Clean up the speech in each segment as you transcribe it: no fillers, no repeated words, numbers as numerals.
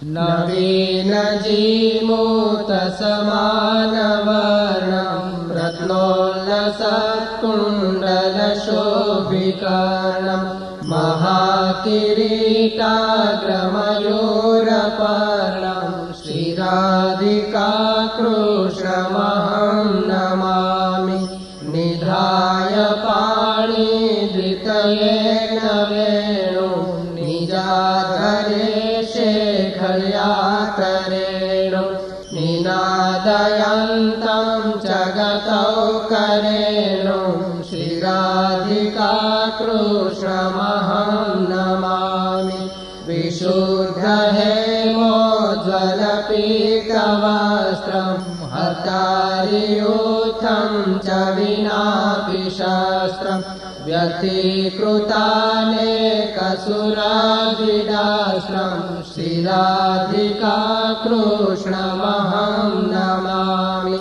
नवीनजीमूतसमानवर्णम् रत्नोल्लसत्कुण्डलशोभिकर्णम् महाकिरीटाग्रमयूरपर्णम् श्रीराधिकाकृष्णमहं नमामि निधाय पाणिधृतयेन वेणुं निजाधरे शेखर्यातरेणुं निनादयन्तं जगतौकरेणुं श्रीराधिकाकृष्णमहं नमामि विशुद्धहेमोज्ज्वलपीतवस्त्रम् हर्तारियूथं च विनापि शास्त्रम् व्यतिकृतानेकसुराभिदास्त्रम् श्रीराधिकाकृष्णमहं नमामि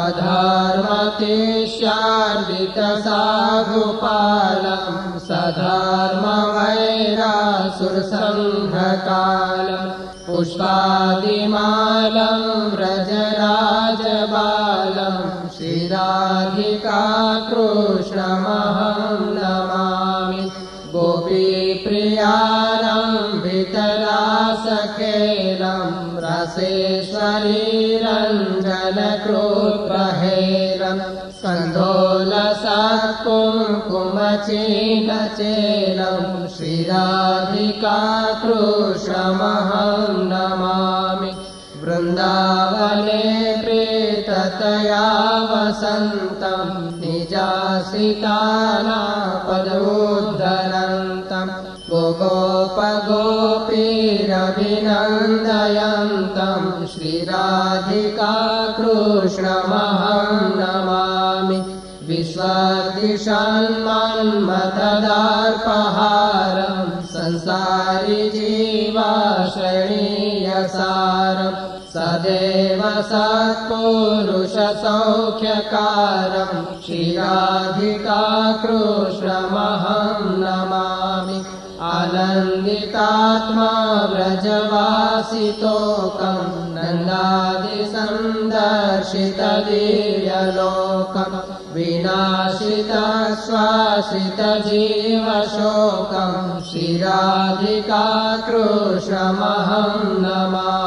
अधर्मतिष्यार्जितसाधुपालम् सधर्मवैरासुरसङ्घकालम् पुष्पादिमालं व्रजराजबालं श्रीराधिकाकृष्णमहं नमामि गोपीप्रियारम्भितरासखेलं रसेश्वरीरञ्जनकृप्रहेरम् स्कन्धोलसत्कुङ्कुमचेनचेलं श्रीराधिकाकृष्णमहं नमामि वृन्दावने प्रीततया वसन्तं निजासितानापदोद्धरन्तं गोगोपगोपीरभिनन्दयन्तं श्रीराधिकाकृष्णमहं नमामि विश्वादिशन्मन्मथदर्पहारं संसारि जीवाश्रयणीयसारं सदेव सत्पुरुषसौख्यकारं श्रीराधिकाकृष्णमहं नमामि आनन्दितात्मा व्रजवासितोकं नन्दादिसन्दर्शितदिव्यलोकं विनाशितश्वासितजीवशोकं श्रीराधिकाकृष्णमहं नमामि